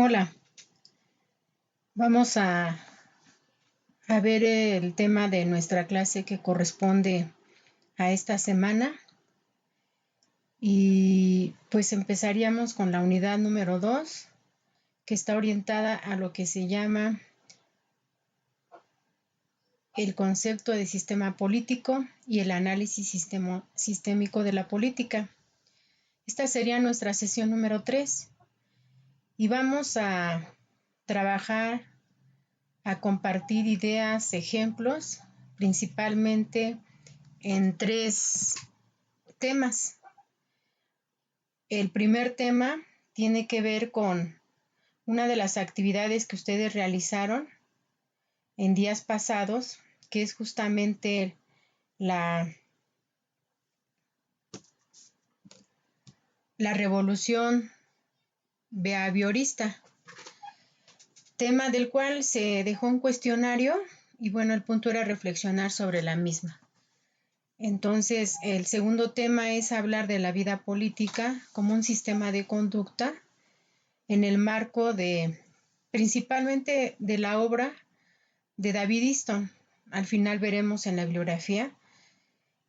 Hola, vamos a ver el tema de nuestra clase que corresponde a esta semana y pues empezaríamos con la unidad número 2, que está orientada a lo que se llama el concepto de sistema político y el análisis sistémico de la política. Esta sería nuestra sesión número 3 y vamos a trabajar, a compartir ideas, ejemplos, principalmente en 3 temas. El primer tema tiene que ver con una de las actividades que ustedes realizaron en días pasados, que es justamente la revolución behaviorista, tema del cual se dejó un cuestionario y bueno, el punto era reflexionar sobre la misma. Entonces, el segundo tema es hablar de la vida política como un sistema de conducta en el marco principalmente de la obra de David Easton. Al final veremos en la bibliografía.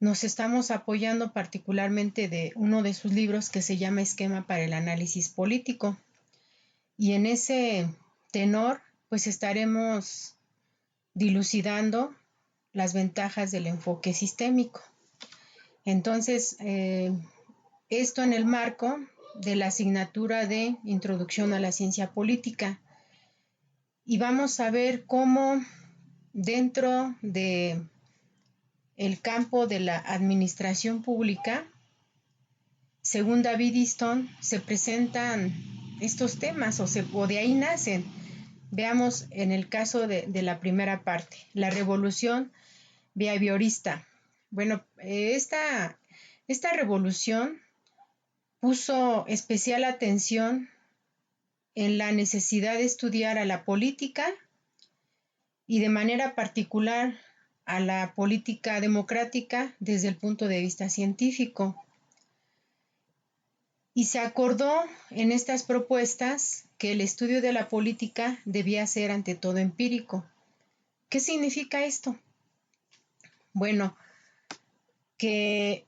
Nos estamos apoyando particularmente de uno de sus libros que se llama Esquema para el análisis político. Y en ese tenor, pues estaremos dilucidando las ventajas del enfoque sistémico. Entonces, esto en el marco de la asignatura de Introducción a la Ciencia Política. Y vamos a ver cómo dentro de el campo de la administración pública, según David Easton, se presentan estos temas o de ahí nacen. Veamos en el caso de la primera parte, la revolución behaviorista. Bueno, esta revolución puso especial atención en la necesidad de estudiar a la política y de manera particular a la política democrática desde el punto de vista científico. Y se acordó en estas propuestas que el estudio de la política debía ser ante todo empírico. ¿Qué significa esto? Bueno, que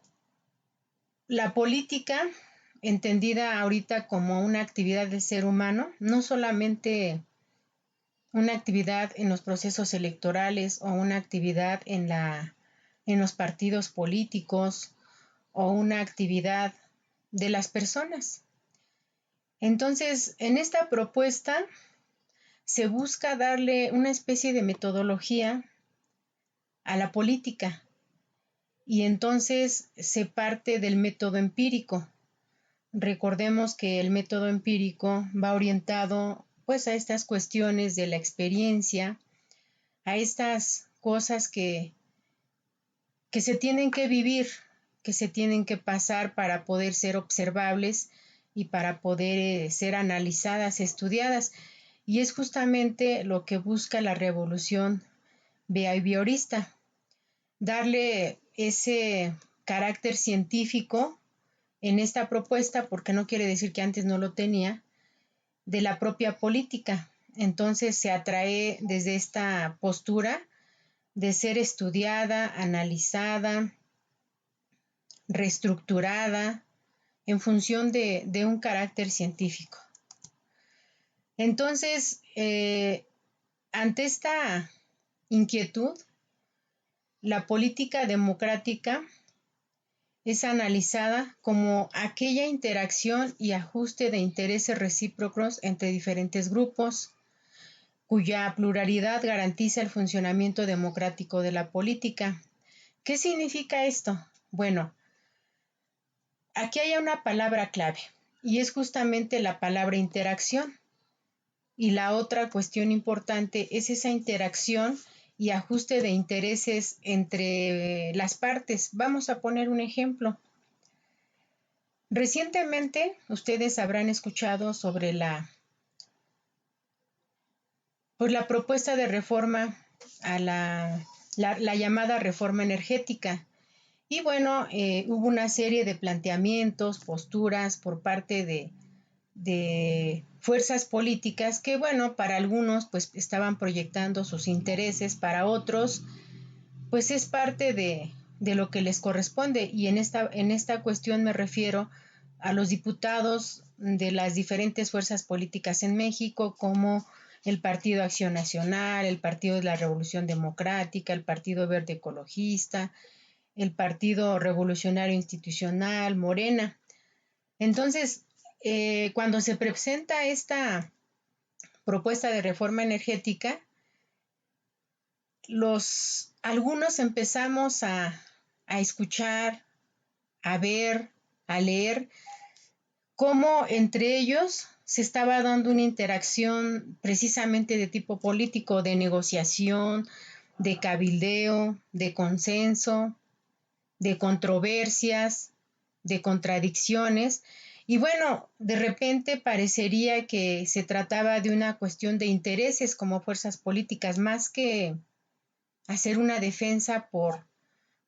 la política, entendida ahorita como una actividad del ser humano, no solamente una actividad en los procesos electorales o una actividad en los partidos políticos o una actividad de las personas. Entonces, en esta propuesta se busca darle una especie de metodología a la política y entonces se parte del método empírico. Recordemos que el método empírico va orientado pues a estas cuestiones de la experiencia, a estas cosas que se tienen que vivir, que se tienen que pasar para poder ser observables y para poder ser analizadas, estudiadas. Y es justamente lo que busca la revolución behaviorista, darle ese carácter científico en esta propuesta, porque no quiere decir que antes no lo tenía, de la propia política. Entonces se atrae desde esta postura de ser estudiada, analizada, reestructurada en función de un carácter científico. Entonces, ante esta inquietud, la política democrática es analizada como aquella interacción y ajuste de intereses recíprocos entre diferentes grupos, cuya pluralidad garantiza el funcionamiento democrático de la política. ¿Qué significa esto? Bueno, aquí hay una palabra clave y es justamente la palabra interacción. Y la otra cuestión importante es esa interacción y ajuste de intereses entre las partes. Vamos a poner un ejemplo. Recientemente ustedes habrán escuchado sobre la propuesta de reforma a la llamada reforma energética. Y bueno, hubo una serie de planteamientos, posturas por parte de fuerzas políticas que, bueno, para algunos pues estaban proyectando sus intereses, para otros pues es parte de lo que les corresponde. Y en esta cuestión me refiero a los diputados de las diferentes fuerzas políticas en México, como el Partido Acción Nacional, el Partido de la Revolución Democrática, el Partido Verde Ecologista, el Partido Revolucionario Institucional, Morena. Entonces, cuando se presenta esta propuesta de reforma energética, algunos empezamos a escuchar, a ver, a leer cómo entre ellos se estaba dando una interacción precisamente de tipo político, de negociación, de cabildeo, de consenso, de controversias, de contradicciones. Y bueno, de repente parecería que se trataba de una cuestión de intereses como fuerzas políticas, más que hacer una defensa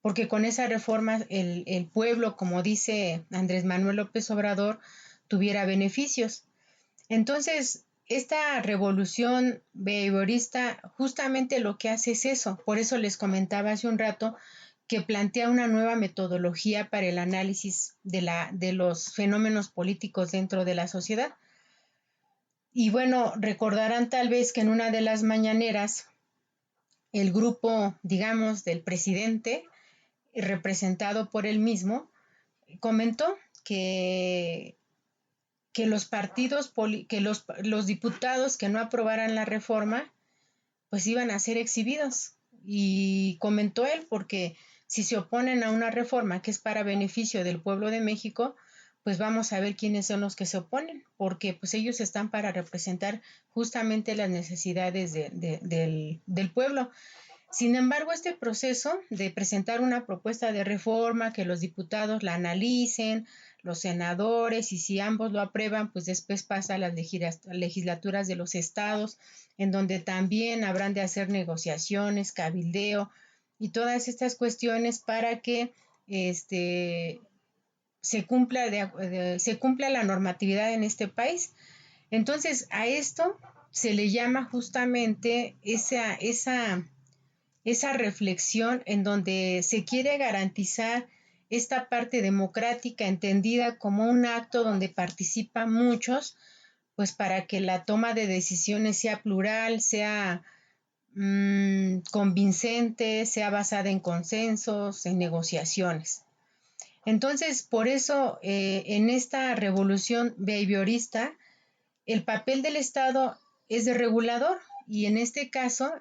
porque con esa reforma el pueblo, como dice Andrés Manuel López Obrador, tuviera beneficios. Entonces, esta revolución behaviorista justamente lo que hace es eso. Por eso les comentaba hace un rato que plantea una nueva metodología para el análisis de los fenómenos políticos dentro de la sociedad. Y bueno, recordarán tal vez que en una de las mañaneras, el grupo, digamos, del presidente, representado por él mismo, comentó que los partidos, que los diputados que no aprobaran la reforma, pues iban a ser exhibidos. Y comentó él, porque si se oponen a una reforma que es para beneficio del pueblo de México, pues vamos a ver quiénes son los que se oponen, porque pues ellos están para representar justamente las necesidades del pueblo. Sin embargo, este proceso de presentar una propuesta de reforma, que los diputados la analicen, los senadores, y si ambos lo aprueban, pues después pasa a las legislaturas de los estados, en donde también habrán de hacer negociaciones, cabildeo y todas estas cuestiones para que se cumpla la normatividad en este país. Entonces, a esto se le llama justamente esa reflexión en donde se quiere garantizar esta parte democrática entendida como un acto donde participan muchos, pues para que la toma de decisiones sea plural, sea convincente, sea basada en consensos, en negociaciones. Entonces, por eso, en esta revolución behaviorista, el papel del Estado es de regulador, y en este caso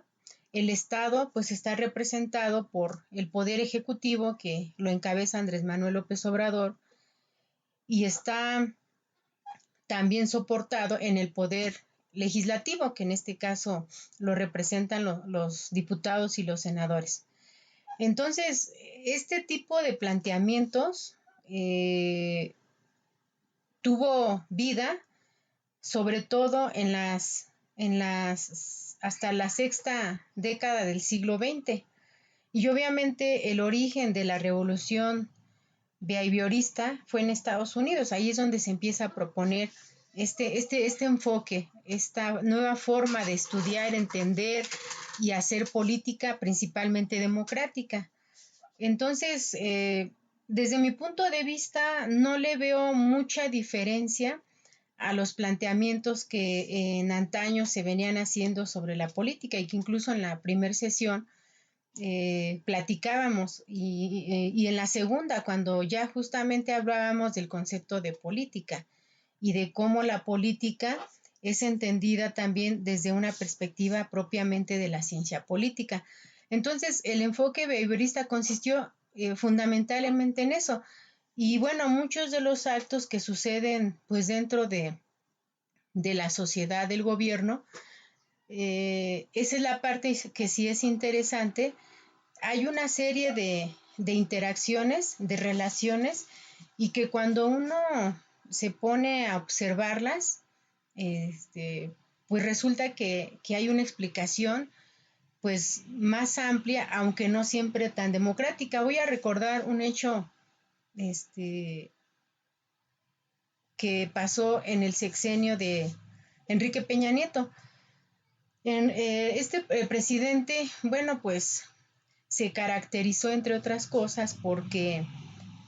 el Estado pues está representado por el Poder Ejecutivo, que lo encabeza Andrés Manuel López Obrador, y está también soportado en el Poder Legislativo, que en este caso lo representan los diputados y los senadores. Entonces, este tipo de planteamientos tuvo vida sobre todo hasta la sexta década del siglo XX. Y obviamente el origen de la revolución behaviorista fue en Estados Unidos. Ahí es donde se empieza a proponer este enfoque, esta nueva forma de estudiar, entender y hacer política principalmente democrática. Entonces, desde mi punto de vista, no le veo mucha diferencia a los planteamientos que en antaño se venían haciendo sobre la política, y que incluso en la primera sesión platicábamos, y en la segunda, cuando ya justamente hablábamos del concepto de política y de cómo la política es entendida también desde una perspectiva propiamente de la ciencia política. Entonces, el enfoque behaviorista consistió fundamentalmente en eso. Y bueno, muchos de los actos que suceden pues dentro de la sociedad, del gobierno, esa es la parte que sí es interesante. Hay una serie de interacciones, de relaciones, y que cuando uno se pone a observarlas, pues resulta que hay una explicación pues más amplia, aunque no siempre tan democrática. Voy a recordar un hecho este, que pasó en el sexenio de Enrique Peña Nieto. Este presidente, bueno, pues se caracterizó, entre otras cosas, porque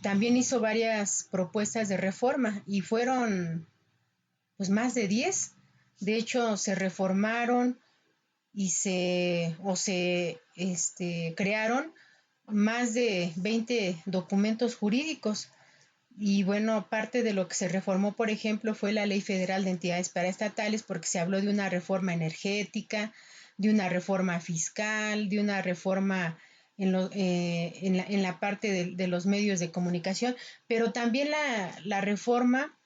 también hizo varias propuestas de reforma y fueron pues más de 10. De hecho, se reformaron y crearon más de 20 documentos jurídicos. Y bueno, parte de lo que se reformó, por ejemplo, fue la Ley Federal de Entidades Paraestatales, porque se habló de una reforma energética, de una reforma fiscal, de una reforma en la parte de los medios de comunicación, pero también la reforma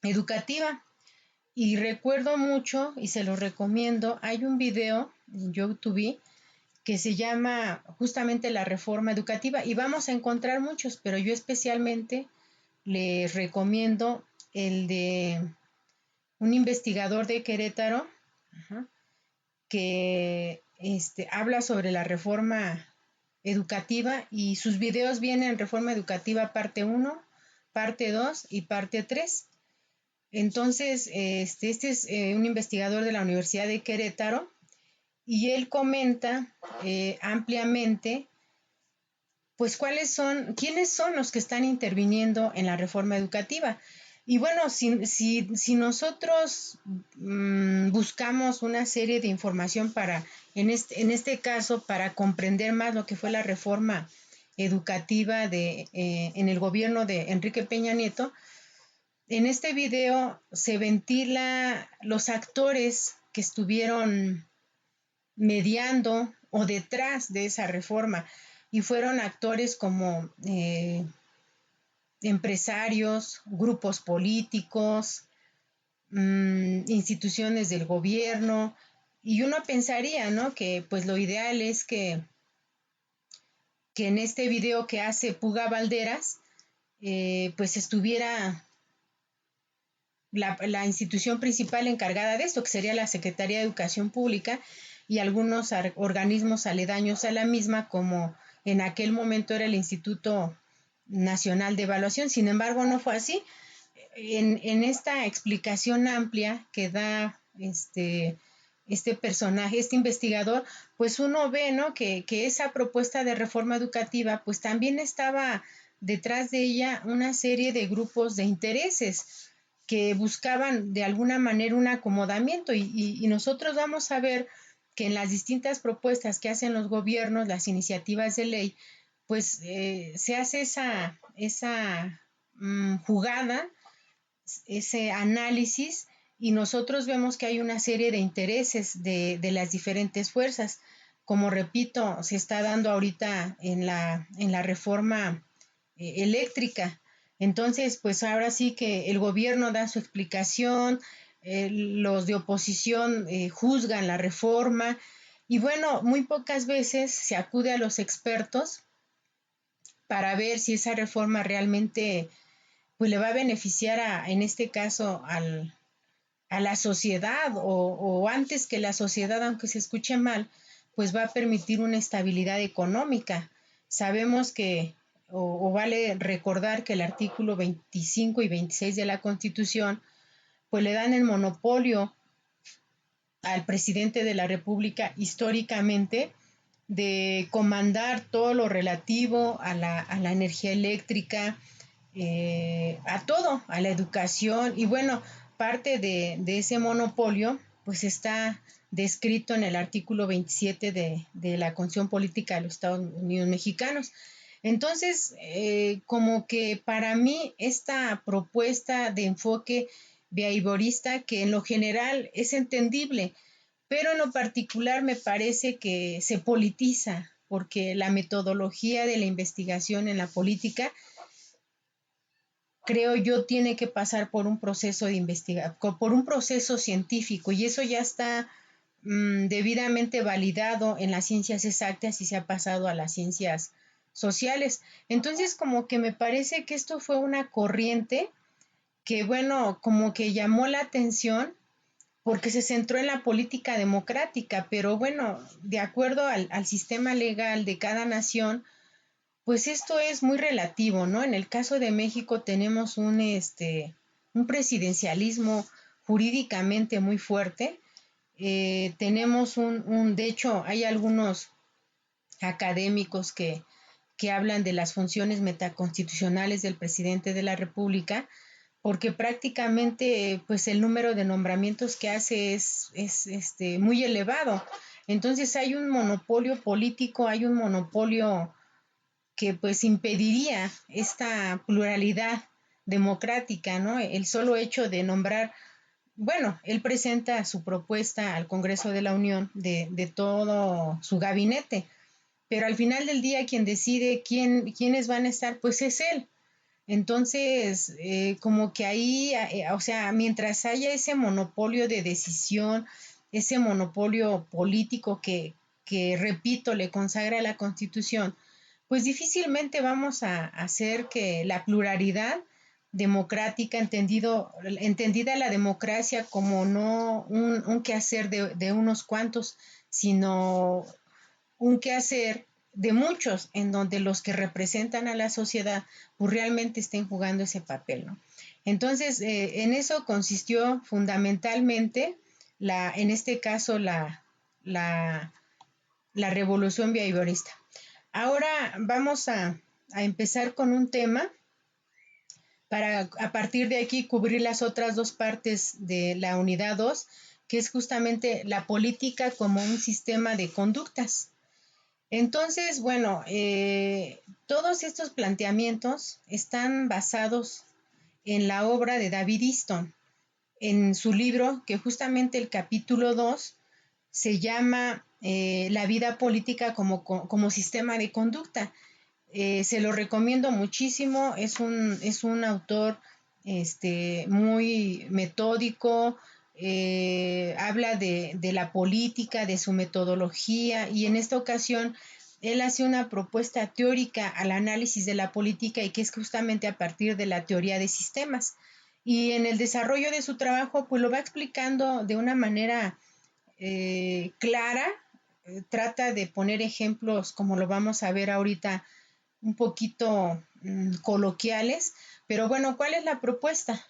educativa. Y recuerdo mucho, y se lo recomiendo, hay un video en YouTube que se llama justamente la reforma educativa, y vamos a encontrar muchos, pero yo especialmente les recomiendo el de un investigador de Querétaro, ajá, que habla sobre la reforma educativa, y sus videos vienen Reforma Educativa parte 1, parte 2 y parte 3. Entonces, este es un investigador de la Universidad de Querétaro, y él comenta ampliamente pues quiénes son los que están interviniendo en la reforma educativa. Y bueno, si nosotros buscamos una serie de información en este caso, para comprender más lo que fue la reforma educativa en el gobierno de Enrique Peña Nieto, en este video se ventila los actores que estuvieron mediando o detrás de esa reforma, y fueron actores como empresarios, grupos políticos, instituciones del gobierno, y uno pensaría, ¿no?, que pues lo ideal es que en este video que hace Puga Valderas, pues estuviera la institución principal encargada de esto, que sería la Secretaría de Educación Pública, y algunos organismos aledaños a la misma, como en aquel momento era el Instituto Nacional de Evaluación. Sin embargo, no fue así. En esta explicación amplia que da este personaje, este investigador, pues uno ve, ¿no?, que esa propuesta de reforma educativa, pues también estaba detrás de ella una serie de grupos de intereses que buscaban de alguna manera un acomodamiento, y nosotros vamos a ver que en las distintas propuestas que hacen los gobiernos, las iniciativas de ley, pues se hace esa jugada, ese análisis, y nosotros vemos que hay una serie de intereses de las diferentes fuerzas. Como repito, se está dando ahorita en la reforma eléctrica. Entonces, pues ahora sí que el gobierno da su explicación, los de oposición juzgan la reforma, y bueno, muy pocas veces se acude a los expertos para ver si esa reforma realmente pues le va a beneficiar en este caso a la sociedad, o antes que la sociedad, aunque se escuche mal, pues va a permitir una estabilidad económica. Sabemos que, o vale recordar que el artículo 25 y 26 de la Constitución, pues le dan el monopolio al presidente de la República históricamente de comandar todo lo relativo a la energía eléctrica, a todo, a la educación, y bueno, parte de ese monopolio pues está descrito en el artículo 27 de la Constitución Política de los Estados Unidos Mexicanos. Entonces, como que para mí esta propuesta de enfoque behaviorista, que en lo general es entendible, pero en lo particular me parece que se politiza, porque la metodología de la investigación en la política, creo yo, tiene que pasar por un proceso de investigación, por un proceso científico, y eso ya está debidamente validado en las ciencias exactas y se ha pasado a las ciencias sociales. Entonces, como que me parece que esto fue una corriente que, bueno, como que llamó la atención porque se centró en la política democrática, pero bueno, de acuerdo al sistema legal de cada nación, pues esto es muy relativo, ¿no? En el caso de México tenemos un presidencialismo jurídicamente muy fuerte. Tenemos de hecho, hay algunos académicos que hablan de las funciones metaconstitucionales del presidente de la República, porque prácticamente pues el número de nombramientos que hace es muy elevado. Entonces hay un monopolio político, hay un monopolio que pues impediría esta pluralidad democrática, ¿no? El solo hecho de nombrar, bueno, él presenta su propuesta al Congreso de la Unión de todo su gabinete, pero al final del día quien decide quiénes van a estar, pues es él. Entonces, como que ahí, o sea, mientras haya ese monopolio de decisión, ese monopolio político repito, le consagra la Constitución, pues difícilmente vamos a hacer que la pluralidad democrática, entendida la democracia como no un quehacer de unos cuantos, sino un quehacer de muchos, en donde los que representan a la sociedad pues realmente estén jugando ese papel, ¿no? Entonces, en eso consistió fundamentalmente, en este caso, la revolución behaviorista. Ahora vamos a empezar con un tema para a partir de aquí cubrir las otras dos partes de la unidad 2, que es justamente la política como un sistema de conductas. Entonces, bueno, todos estos planteamientos están basados en la obra de David Easton, en su libro, que justamente el capítulo 2 se llama La vida política como sistema de conducta. Se lo recomiendo muchísimo, es un autor muy metódico, habla de la política, de su metodología, y en esta ocasión él hace una propuesta teórica al análisis de la política, y que es justamente a partir de la teoría de sistemas. Y en el desarrollo de su trabajo, pues lo va explicando de una manera clara, trata de poner ejemplos, como lo vamos a ver ahorita, un poquito coloquiales, pero bueno, ¿cuál es la propuesta?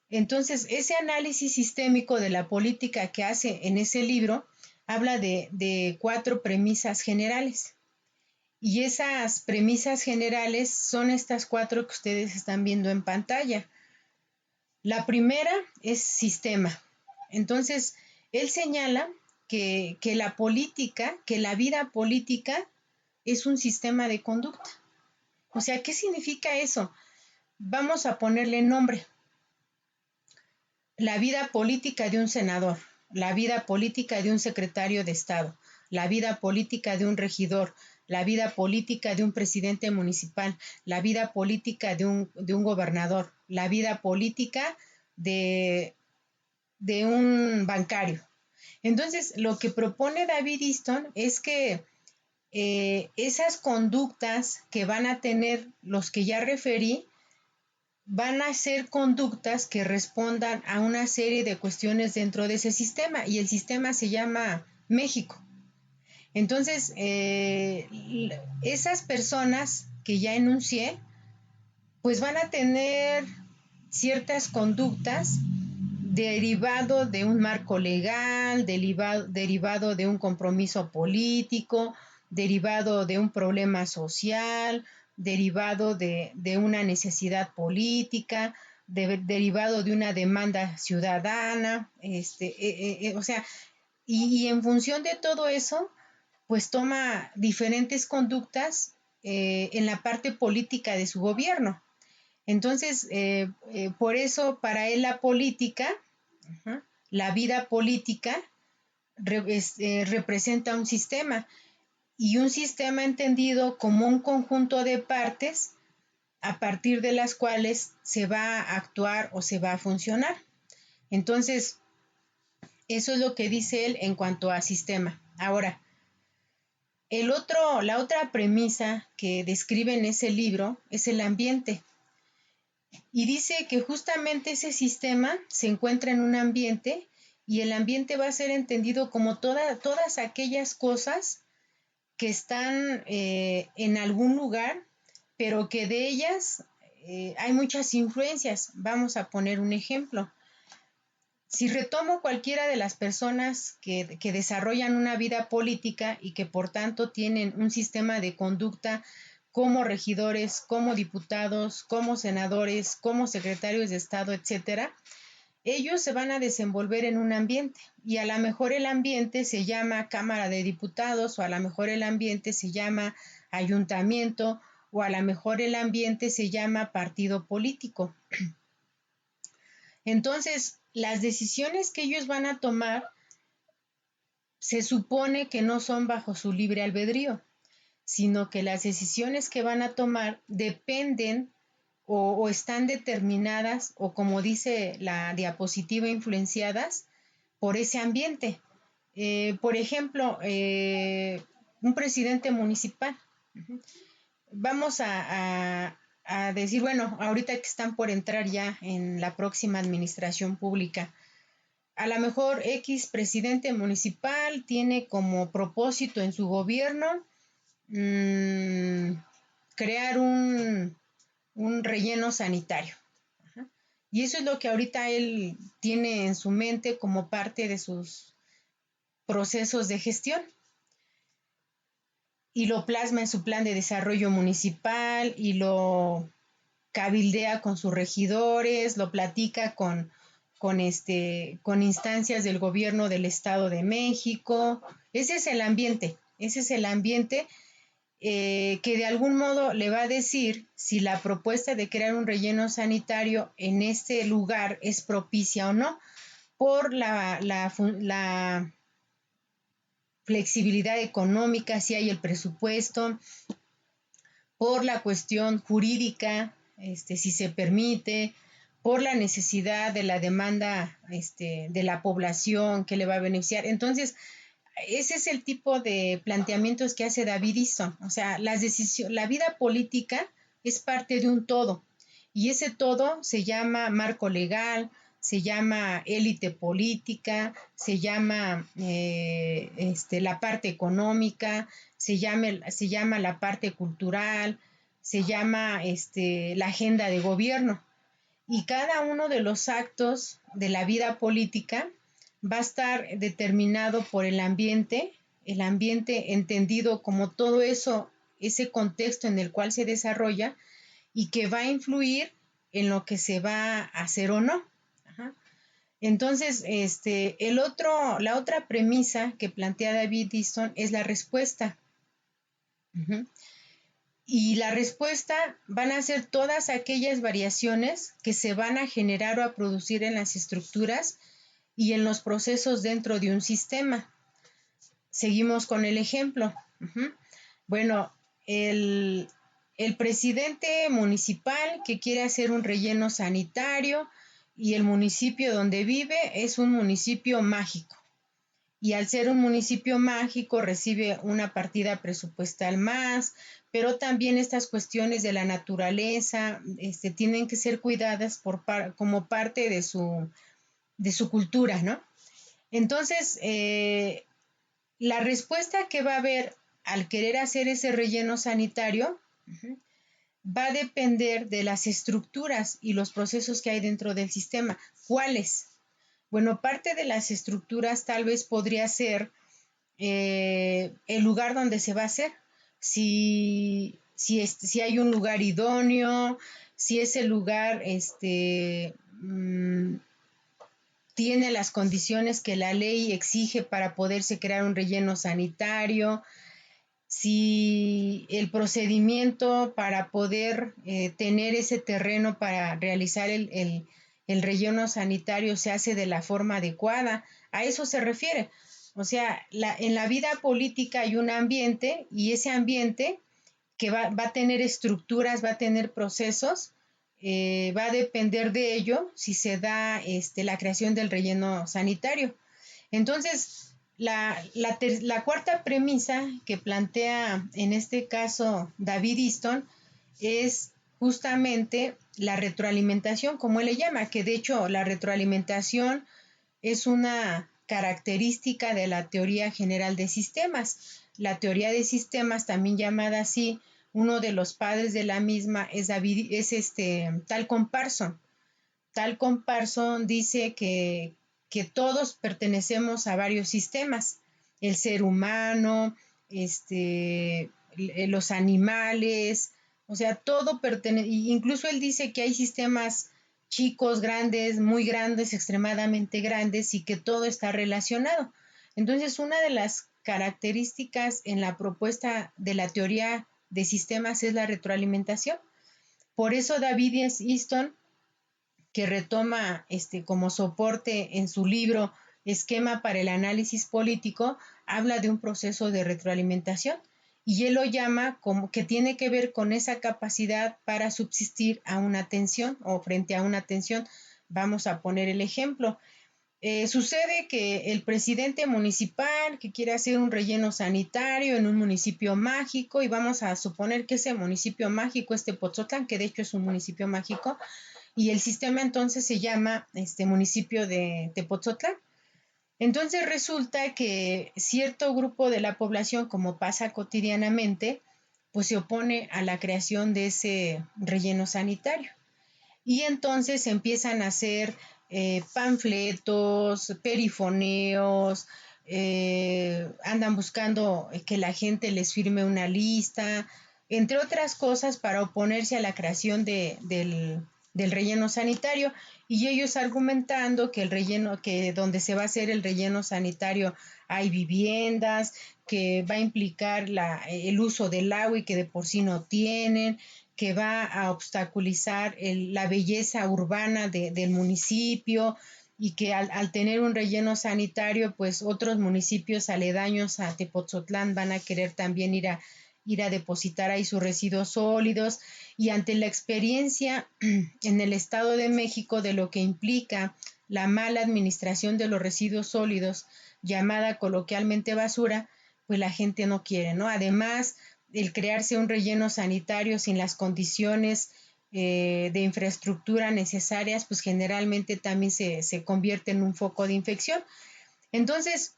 Entonces, ese análisis sistémico de la política que hace en ese libro habla de 4 premisas generales. Y esas premisas generales son estas 4 que ustedes están viendo en pantalla. La primera es sistema. Entonces, él señala que la política, que la vida política es un sistema de conducta. O sea, ¿qué significa eso? Vamos a ponerle nombre. La vida política de un senador, la vida política de un secretario de Estado, la vida política de un regidor, la vida política de un presidente municipal, la vida política de un gobernador, la vida política de un bancario. Entonces, lo que propone David Easton es que esas conductas que van a tener los que ya referí van a ser conductas que respondan a una serie de cuestiones dentro de ese sistema, y el sistema se llama México. Entonces, esas personas que ya enuncié, pues van a tener ciertas conductas derivado de un marco legal, derivado de un compromiso político, derivado de un problema social, derivado de una necesidad política, derivado de una demanda ciudadana, o sea, y en función de todo eso, pues toma diferentes conductas en la parte política de su gobierno. Entonces, por eso para él la política, la vida política, representa un sistema, y un sistema entendido como un conjunto de partes a partir de las cuales se va a actuar o se va a funcionar. Entonces, eso es lo que dice él en cuanto a sistema. Ahora, la otra premisa que describe en ese libro es el ambiente. Y dice que justamente ese sistema se encuentra en un ambiente, y el ambiente va a ser entendido como todas aquellas cosas que están en algún lugar, pero que de ellas hay muchas influencias. Vamos a poner un ejemplo. Si retomo cualquiera de las personas que desarrollan una vida política y que por tanto tienen un sistema de conducta como regidores, como diputados, como senadores, como secretarios de Estado, etcétera, ellos se van a desenvolver en un ambiente y a lo mejor el ambiente se llama Cámara de Diputados o a lo mejor el ambiente se llama ayuntamiento o a lo mejor el ambiente se llama partido político. Entonces, las decisiones que ellos van a tomar se supone que no son bajo su libre albedrío, sino que las decisiones que van a tomar dependen o están determinadas o como dice la diapositiva, influenciadas por ese ambiente. Por ejemplo, un presidente municipal. Vamos a decir, bueno, ahorita que están por entrar ya en la próxima administración pública, a lo mejor X presidente municipal tiene como propósito en su gobierno crear un relleno sanitario. Y eso es lo que ahorita él tiene en su mente como parte de sus procesos de gestión. Y lo plasma en su plan de desarrollo municipal y lo cabildea con sus regidores, lo platica con instancias del gobierno del Estado de México. Ese es el ambiente que de algún modo le va a decir si la propuesta de crear un relleno sanitario en este lugar es propicia o no, por la flexibilidad económica, si hay el presupuesto, por la cuestión jurídica, si se permite, por la necesidad de la demanda de la población que le va a beneficiar. Entonces, ese es el tipo de planteamientos que hace David Easton. O sea, la vida política es parte de un todo y ese todo se llama marco legal, se llama élite política, se llama la parte económica, se llama la parte cultural, se llama la agenda de gobierno. Y cada uno de los actos de la vida política va a estar determinado por el ambiente entendido como todo eso, ese contexto en el cual se desarrolla y que va a influir en lo que se va a hacer o no. Ajá. Entonces, la otra premisa que plantea David Easton es la respuesta. Uh-huh. Y la respuesta van a ser todas aquellas variaciones que se van a generar o a producir en las estructuras y en los procesos dentro de un sistema. Seguimos con el ejemplo. Uh-huh. Bueno, el presidente municipal que quiere hacer un relleno sanitario y el municipio donde vive es un municipio mágico. Y al ser un municipio mágico recibe una partida presupuestal más, pero también estas cuestiones de la naturaleza tienen que ser cuidadas como parte de su cultura, ¿no? Entonces, la respuesta que va a haber al querer hacer ese relleno sanitario va a depender de las estructuras y los procesos que hay dentro del sistema. ¿Cuáles? Bueno, parte de las estructuras tal vez podría ser el lugar donde se va a hacer. Si hay un lugar idóneo, si ese lugar tiene las condiciones que la ley exige para poderse crear un relleno sanitario, si el procedimiento para poder tener ese terreno para realizar el relleno sanitario se hace de la forma adecuada. A eso se refiere. O sea, en la vida política hay un ambiente y ese ambiente que va a tener estructuras, va a tener procesos, va a depender de ello si se da la creación del relleno sanitario. Entonces, la cuarta premisa que plantea en este caso David Easton es justamente la retroalimentación, como él le llama, que de hecho la retroalimentación es una característica de la teoría general de sistemas. La teoría de sistemas, también llamada así uno de los padres de la misma es Talcon Parson. Talcon Parson dice que todos pertenecemos a varios sistemas, el ser humano, los animales, o sea, todo pertenece, incluso él dice que hay sistemas chicos, grandes, muy grandes, extremadamente grandes y que todo está relacionado. Entonces, una de las características en la propuesta de la teoría de sistemas es la retroalimentación. Por eso David Easton, que retoma como soporte en su libro Esquema para el análisis político, habla de un proceso de retroalimentación y él lo llama como que tiene que ver con esa capacidad para subsistir a una tensión o frente a una tensión. Vamos a poner el ejemplo. Sucede que el presidente municipal que quiere hacer un relleno sanitario en un municipio mágico, y vamos a suponer que ese municipio mágico es Tepoztlán, que de hecho es un municipio mágico, y el sistema entonces se llama municipio de Tepoztlán. Entonces resulta que cierto grupo de la población, como pasa cotidianamente, pues se opone a la creación de ese relleno sanitario. Y entonces empiezan a hacer panfletos, perifoneos, andan buscando que la gente les firme una lista, entre otras cosas para oponerse a la creación del relleno sanitario, y ellos argumentando que el relleno, que donde se va a hacer el relleno sanitario hay viviendas, que va a implicar el uso del agua y que de por sí no tienen, que va a obstaculizar la belleza urbana del municipio, y que al tener un relleno sanitario, pues otros municipios aledaños a Tepoztlán van a querer también ir a depositar ahí sus residuos sólidos, y ante la experiencia en el Estado de México de lo que implica la mala administración de los residuos sólidos, llamada coloquialmente basura, pues la gente no quiere, ¿no? Además, el crearse un relleno sanitario sin las condiciones de infraestructura necesarias, pues generalmente también se convierte en un foco de infección. Entonces,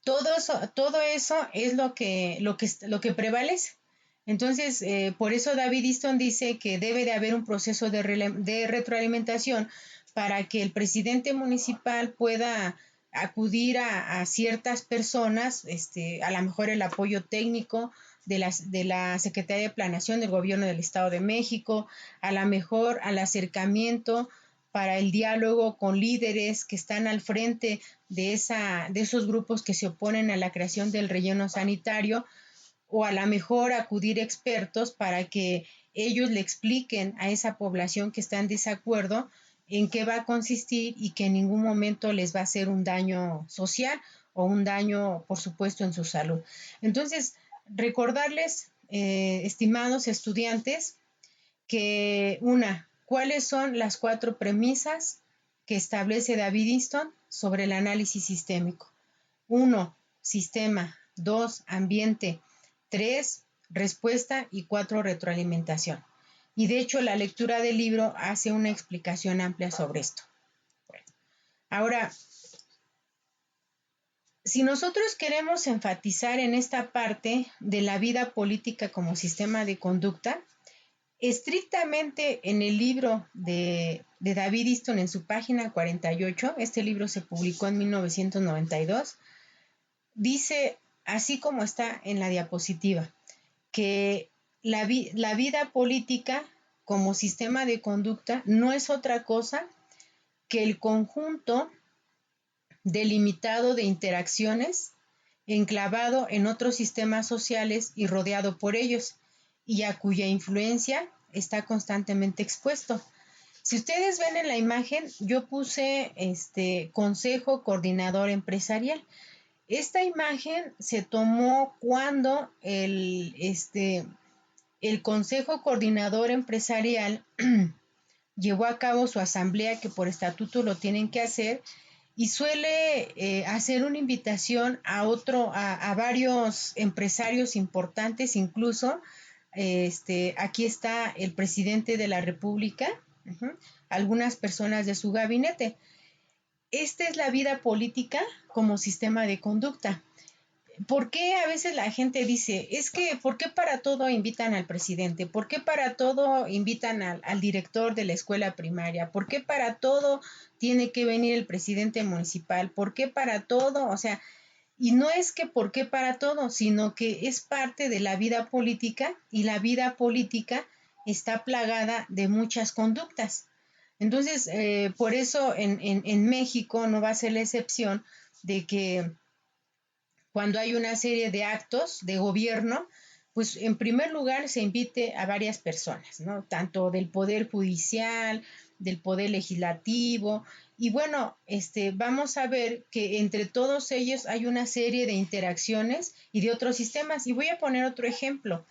todo eso es lo que prevalece. Entonces, por eso David Easton dice que debe de haber un proceso de retroalimentación para que el presidente municipal pueda acudir a ciertas personas, a lo mejor el apoyo técnico de la Secretaría de Planeación del Gobierno del Estado de México, a lo mejor al acercamiento para el diálogo con líderes que están al frente de esos grupos que se oponen a la creación del relleno sanitario, o a lo mejor acudir expertos para que ellos le expliquen a esa población que está en desacuerdo en qué va a consistir y que en ningún momento les va a hacer un daño social o un daño, por supuesto, en su salud. Entonces, recordarles, estimados estudiantes, que ¿cuáles son las 4 premisas que establece David Easton sobre el análisis sistémico? 1, sistema. 2, ambiente. 3, respuesta. Y 4, retroalimentación. Y de hecho la lectura del libro hace una explicación amplia sobre esto. Bueno, ahora, si nosotros queremos enfatizar en esta parte de la vida política como sistema de conducta, estrictamente en el libro de David Easton, en su página 48, este libro se publicó en 1992, dice, así como está en la diapositiva, que la vida política como sistema de conducta no es otra cosa que el conjunto delimitado de interacciones enclavado en otros sistemas sociales y rodeado por ellos, y a cuya influencia está constantemente expuesto. Si ustedes ven en la imagen, yo puse Consejo Coordinador Empresarial. Esta imagen se tomó cuando el Consejo Coordinador Empresarial llevó a cabo su asamblea, que por estatuto lo tienen que hacer, y suele hacer una invitación a varios empresarios importantes, incluso aquí está el presidente de la República, algunas personas de su gabinete. Esta es la vida política como sistema de conducta. ¿por qué a veces la gente dice, es que, ¿por qué para todo invitan al presidente? ¿Por qué para todo invitan al director de la escuela primaria? ¿Por qué para todo tiene que venir el presidente municipal? ¿Por qué para todo? O sea, y no es que por qué para todo, sino que es parte de la vida política y la vida política está plagada de muchas conductas. Entonces, por eso en México no va a ser la excepción de que cuando hay una serie de actos de gobierno, pues en primer lugar se invite a varias personas, ¿no? Tanto del Poder Judicial, del Poder Legislativo, y bueno, vamos a ver que entre todos ellos hay una serie de interacciones y de otros sistemas. Y voy a poner otro ejemplo.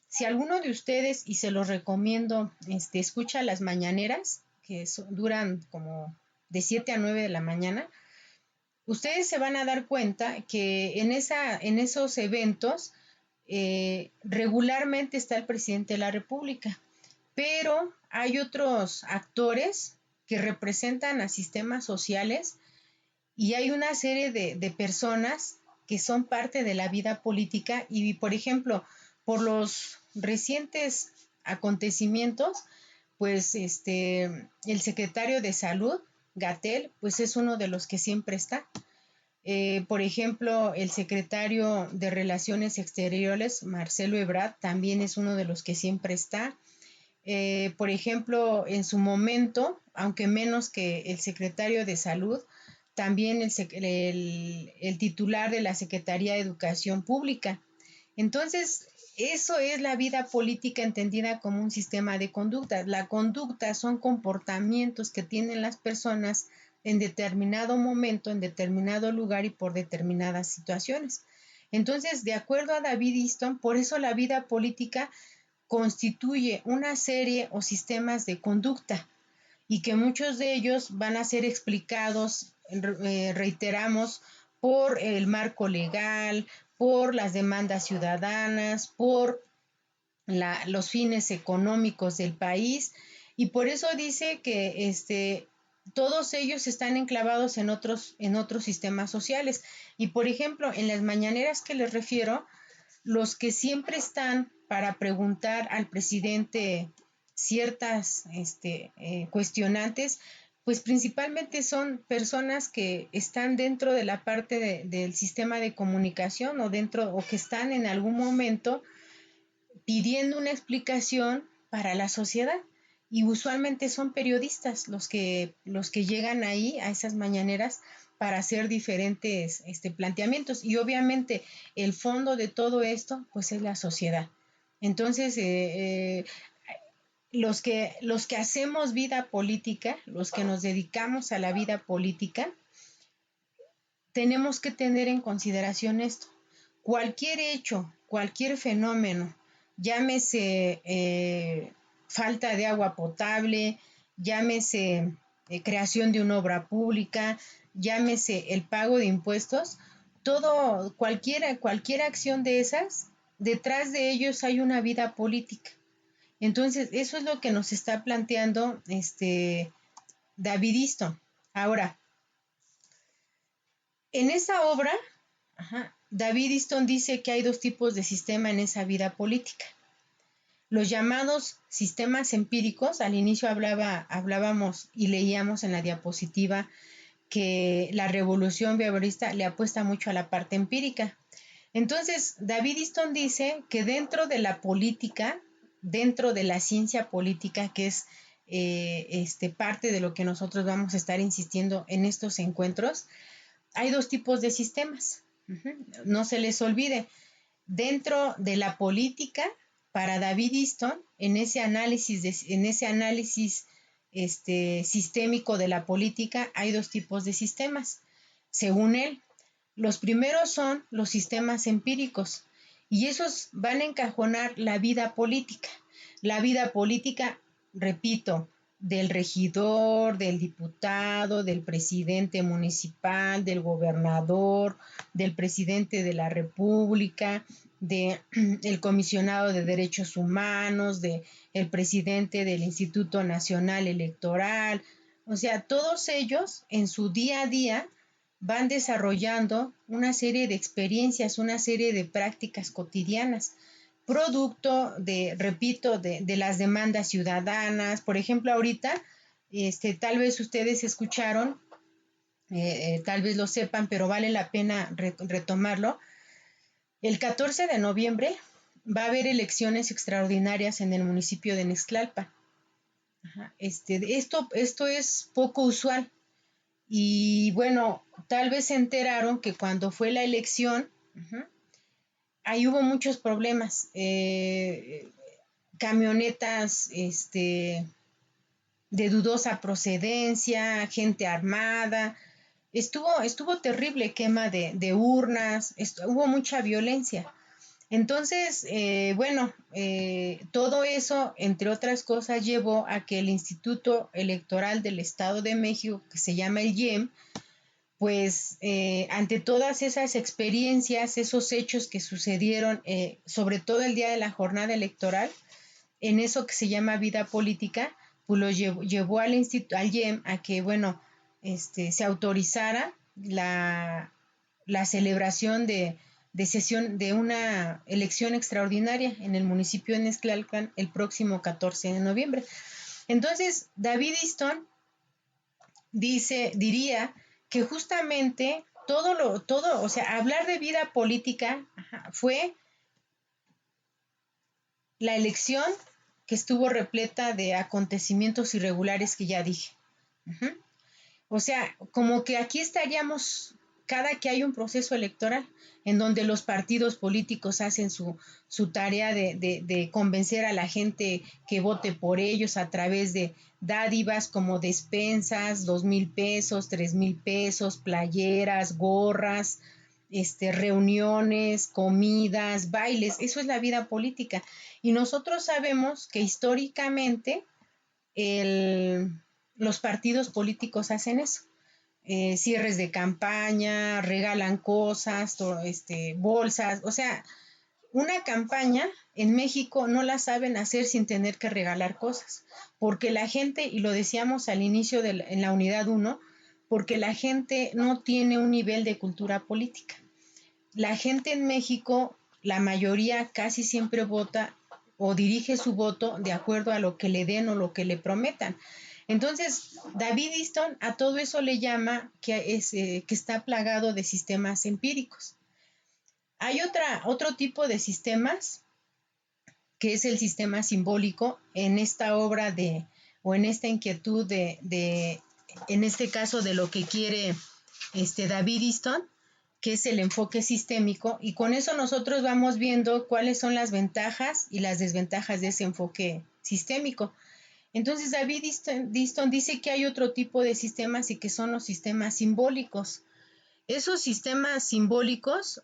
Si alguno de ustedes, y se los recomiendo, escucha las mañaneras, que duran como de 7 a 9 de la mañana, ustedes se van a dar cuenta que en esos eventos regularmente está el presidente de la República, pero hay otros actores que representan a sistemas sociales y hay una serie de personas que son parte de la vida política y, por ejemplo, por los recientes acontecimientos, pues el secretario de Salud, Gatel, pues es uno de los que siempre está. Por ejemplo, el secretario de Relaciones Exteriores, Marcelo Ebrard, también es uno de los que siempre está. Por ejemplo, en su momento, aunque menos que el secretario de Salud, también el titular de la Secretaría de Educación Pública. Entonces, eso es la vida política entendida como un sistema de conducta. La conducta son comportamientos que tienen las personas en determinado momento, en determinado lugar y por determinadas situaciones. Entonces, de acuerdo a David Easton, por eso la vida política constituye una serie o sistemas de conducta y que muchos de ellos van a ser explicados, reiteramos, por el marco legal, por las demandas ciudadanas, por los fines económicos del país y por eso dice que todos ellos están enclavados en otros sistemas sociales. Y por ejemplo, en las mañaneras que les refiero, los que siempre están para preguntar al presidente ciertas cuestionantes, pues principalmente son personas que están dentro de la parte del sistema de comunicación o dentro o que están en algún momento pidiendo una explicación para la sociedad y usualmente son periodistas los que llegan ahí a esas mañaneras para hacer diferentes planteamientos y obviamente el fondo de todo esto pues es la sociedad. Entonces los que hacemos vida política, los que nos dedicamos a la vida política, tenemos que tener en consideración esto. Cualquier hecho, cualquier fenómeno, llámese falta de agua potable, llámese creación de una obra pública, llámese el pago de impuestos, cualquier acción de esas, detrás de ellos hay una vida política. Entonces, eso es lo que nos está planteando David Easton. Ahora, en esa obra, David Easton dice que hay dos tipos de sistema en esa vida política. Los llamados sistemas empíricos, al inicio hablábamos y leíamos en la diapositiva que la revolución behaviorista le apuesta mucho a la parte empírica. Entonces, David Easton dice que dentro de la política, dentro de la ciencia política, que es parte de lo que nosotros vamos a estar insistiendo en estos encuentros, hay dos tipos de sistemas. No se les olvide, dentro de la política, para David Easton, en ese análisis sistémico de la política, hay dos tipos de sistemas. Según él, los primeros son los sistemas empíricos y esos van a encajonar la vida política. La vida política, repito, del regidor, del diputado, del presidente municipal, del gobernador, del presidente de la República, del comisionado de derechos humanos, del presidente del Instituto Nacional Electoral. O sea, todos ellos en su día a día van desarrollando una serie de experiencias, una serie de prácticas cotidianas, producto de, repito, de las demandas ciudadanas. Por ejemplo, ahorita, tal vez ustedes escucharon, tal vez lo sepan, pero vale la pena retomarlo. El 14 de noviembre va a haber elecciones extraordinarias en el municipio de Nextlalpan. Esto es poco usual. Y bueno, tal vez se enteraron que cuando fue la elección, ahí hubo muchos problemas. Camionetas de dudosa procedencia, gente armada. Estuvo terrible, quema de urnas, hubo mucha violencia. Entonces, todo eso, entre otras cosas, llevó a que el Instituto Electoral del Estado de México, que se llama el IEM, pues ante todas esas experiencias, esos hechos que sucedieron, sobre todo el día de la jornada electoral, en eso que se llama vida política, pues lo llevó al IEM a que, se autorizara la celebración de sesión de una elección extraordinaria en el municipio de Nextlalpan el próximo 14 de noviembre. Entonces, David Easton diría que justamente o sea, hablar de vida política fue la elección que estuvo repleta de acontecimientos irregulares que ya dije. O sea, como que aquí estaríamos cada que hay un proceso electoral en donde los partidos políticos hacen su tarea de convencer a la gente que vote por ellos a través de dádivas como despensas, 2,000 pesos, 3,000 pesos, playeras, gorras, reuniones, comidas, bailes. Eso es la vida política. Y nosotros sabemos que históricamente los partidos políticos hacen eso. Cierres de campaña, regalan cosas, bolsas. O sea, una campaña en México no la saben hacer sin tener que regalar cosas. Porque la gente, y lo decíamos al inicio en la unidad 1, porque la gente no tiene un nivel de cultura política. La gente en México, la mayoría casi siempre vota o dirige su voto de acuerdo a lo que le den o lo que le prometan. Entonces, David Easton a todo eso le llama que está plagado de sistemas empíricos. Hay otro tipo de sistemas, que es el sistema simbólico, en esta obra o en esta inquietud en este caso, de lo que quiere David Easton, que es el enfoque sistémico, y con eso nosotros vamos viendo cuáles son las ventajas y las desventajas de ese enfoque sistémico. Entonces David Easton dice que hay otro tipo de sistemas y que son los sistemas simbólicos. Esos sistemas simbólicos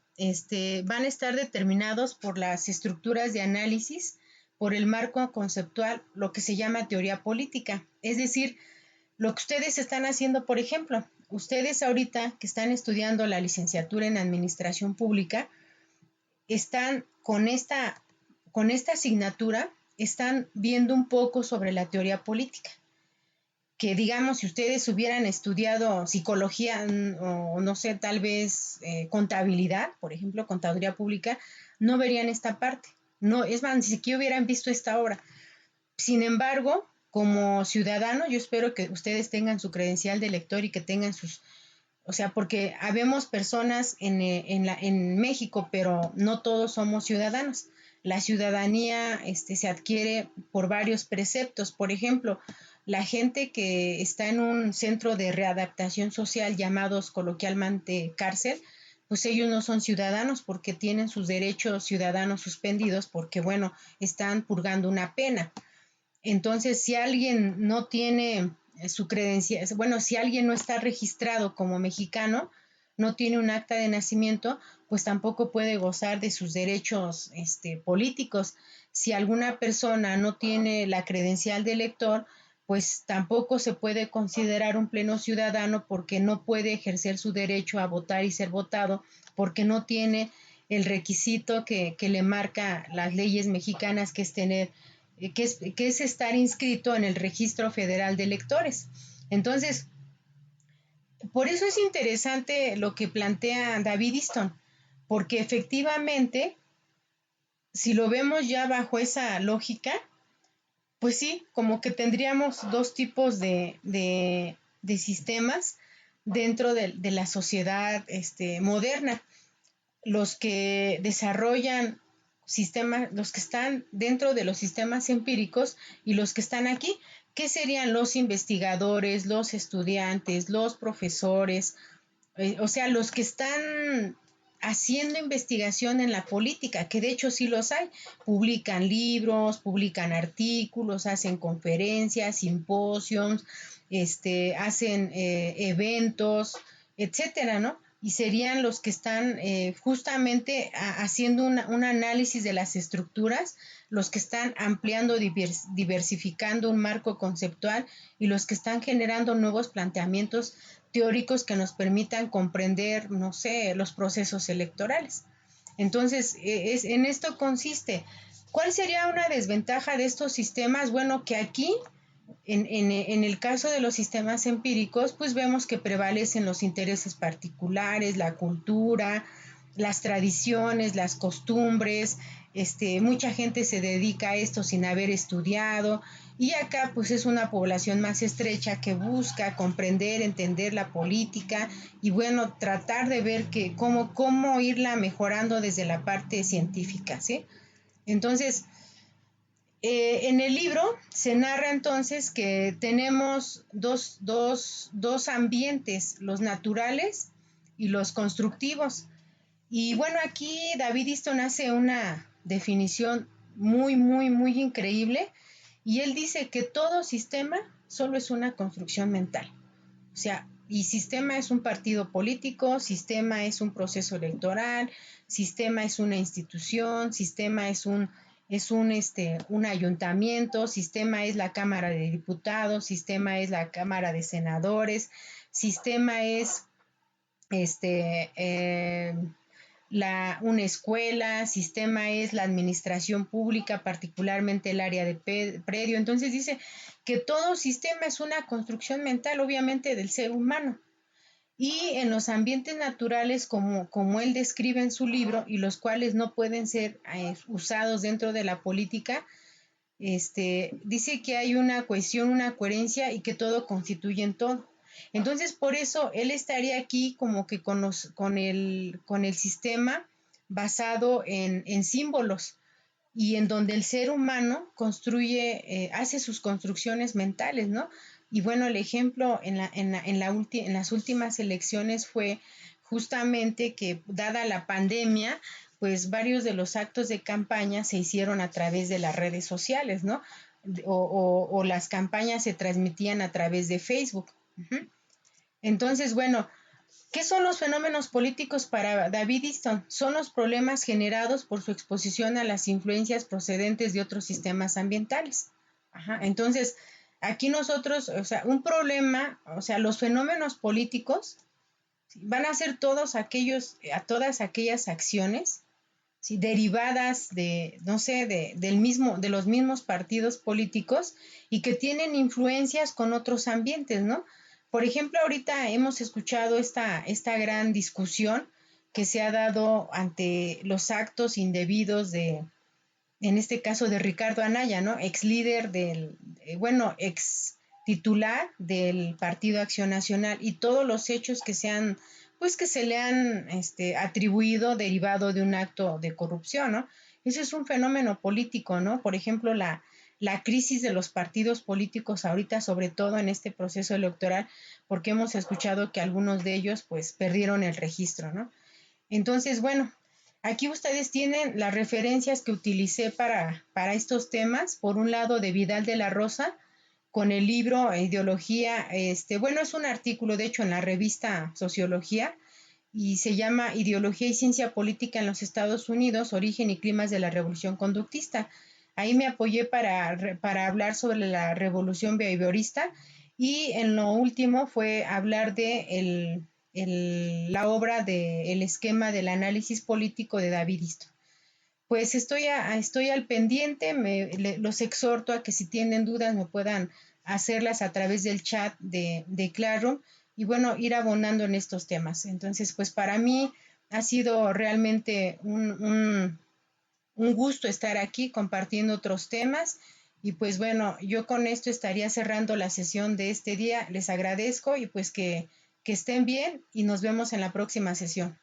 van a estar determinados por las estructuras de análisis, por el marco conceptual, lo que se llama teoría política. Es decir, lo que ustedes están haciendo, por ejemplo, ustedes ahorita que están estudiando la licenciatura en Administración Pública, están con esta asignatura, están viendo un poco sobre la teoría política. Que digamos, si ustedes hubieran estudiado psicología o no sé, tal vez contabilidad, por ejemplo, contaduría pública, no verían esta parte. No, es más, ni siquiera hubieran visto esta obra. Sin embargo, como ciudadano, yo espero que ustedes tengan su credencial de lector y que tengan o sea, porque habemos personas en México, pero no todos somos ciudadanos. La ciudadanía se adquiere por varios preceptos. Por ejemplo, la gente que está en un centro de readaptación social llamados coloquialmente cárcel, pues ellos no son ciudadanos porque tienen sus derechos ciudadanos suspendidos porque, están purgando una pena. Entonces, si alguien no tiene su credencial, si alguien no está registrado como mexicano, no tiene un acta de nacimiento, pues tampoco puede gozar de sus derechos políticos. Si alguna persona no tiene la credencial de elector, pues tampoco se puede considerar un pleno ciudadano porque no puede ejercer su derecho a votar y ser votado, porque no tiene el requisito que le marca las leyes mexicanas, que es tener que es estar inscrito en el Registro Federal de Electores. Entonces, por eso es interesante lo que plantea David Easton, porque efectivamente, si lo vemos ya bajo esa lógica, pues sí, como que tendríamos dos tipos de sistemas dentro de la sociedad moderna. Los que desarrollan sistemas, los que están dentro de los sistemas empíricos y los que están aquí, ¿qué serían los investigadores, los estudiantes, los profesores? O sea, los que están haciendo investigación en la política, que de hecho sí los hay, publican libros, publican artículos, hacen conferencias, simposios, hacen eventos, etcétera, ¿no? Y serían los que están justamente haciendo un análisis de las estructuras, los que están ampliando, diversificando un marco conceptual y los que están generando nuevos planteamientos teóricos que nos permitan comprender, no sé, los procesos electorales. Entonces, en esto consiste. ¿Cuál sería una desventaja de estos sistemas? Bueno, que aquí, en el caso de los sistemas empíricos, pues vemos que prevalecen los intereses particulares, la cultura, las tradiciones, las costumbres, mucha gente se dedica a esto sin haber estudiado, y acá pues es una población más estrecha que busca comprender, entender la política y bueno, tratar de ver que cómo irla mejorando desde la parte científica, ¿sí? Entonces, en el libro se narra entonces que tenemos dos ambientes, los naturales y los constructivos. Y bueno, aquí David Easton hace una definición muy increíble y él dice que todo sistema solo es una construcción mental. O sea, y sistema es un partido político, sistema es un proceso electoral, sistema es una institución, sistema es un ayuntamiento, sistema es la Cámara de Diputados, sistema es la Cámara de Senadores, sistema es este una escuela, sistema es la administración pública, particularmente el área de predio. Entonces dice que todo sistema es una construcción mental, obviamente, del ser humano. Y en los ambientes naturales, como él describe en su libro, y los cuales no pueden ser usados dentro de la política, dice que hay una cohesión, una coherencia y que todo constituye en todo. Entonces, por eso él estaría aquí como que con el sistema basado en símbolos y en donde el ser humano construye, hace sus construcciones mentales, ¿no? Y bueno, el ejemplo en las últimas elecciones fue justamente que, dada la pandemia, pues varios de los actos de campaña se hicieron a través de las redes sociales, ¿no? O las campañas se transmitían a través de Facebook. Uh-huh. Entonces, bueno, ¿qué son los fenómenos políticos para David Easton? Son los problemas generados por su exposición a las influencias procedentes de otros sistemas ambientales. Ajá, entonces, aquí nosotros, o sea, un problema, o sea, los fenómenos políticos van a ser todas aquellas acciones, ¿sí? Derivadas de, no sé, de los mismos partidos políticos y que tienen influencias con otros ambientes, ¿no? Por ejemplo, ahorita hemos escuchado esta gran discusión que se ha dado ante los actos indebidos en este caso de Ricardo Anaya, ¿no? Ex líder ex titular del Partido Acción Nacional, y todos los hechos que se le han atribuido derivado de un acto de corrupción, ¿no? Eso es un fenómeno político, ¿no? Por ejemplo, la crisis de los partidos políticos ahorita, sobre todo en este proceso electoral, porque hemos escuchado que algunos de ellos pues perdieron el registro, ¿no? Entonces, bueno, aquí ustedes tienen las referencias que utilicé para estos temas. Por un lado, de Vidal de la Rosa, con el libro Ideología, bueno, es un artículo, de hecho, en la revista Sociología, y se llama Ideología y Ciencia Política en los Estados Unidos, Origen y Climas de la Revolución Conductista. Ahí me apoyé para hablar sobre la revolución behaviorista, y en lo último fue hablar de la obra de El esquema del análisis político de David Easton. Pues estoy al pendiente, los exhorto a que si tienen dudas me puedan hacerlas a través del chat de Classroom, y bueno, ir abonando en estos temas. Entonces, pues para mí ha sido realmente un gusto estar aquí compartiendo otros temas. Y pues bueno, yo con esto estaría cerrando la sesión de este día. Les agradezco y pues que estén bien y nos vemos en la próxima sesión.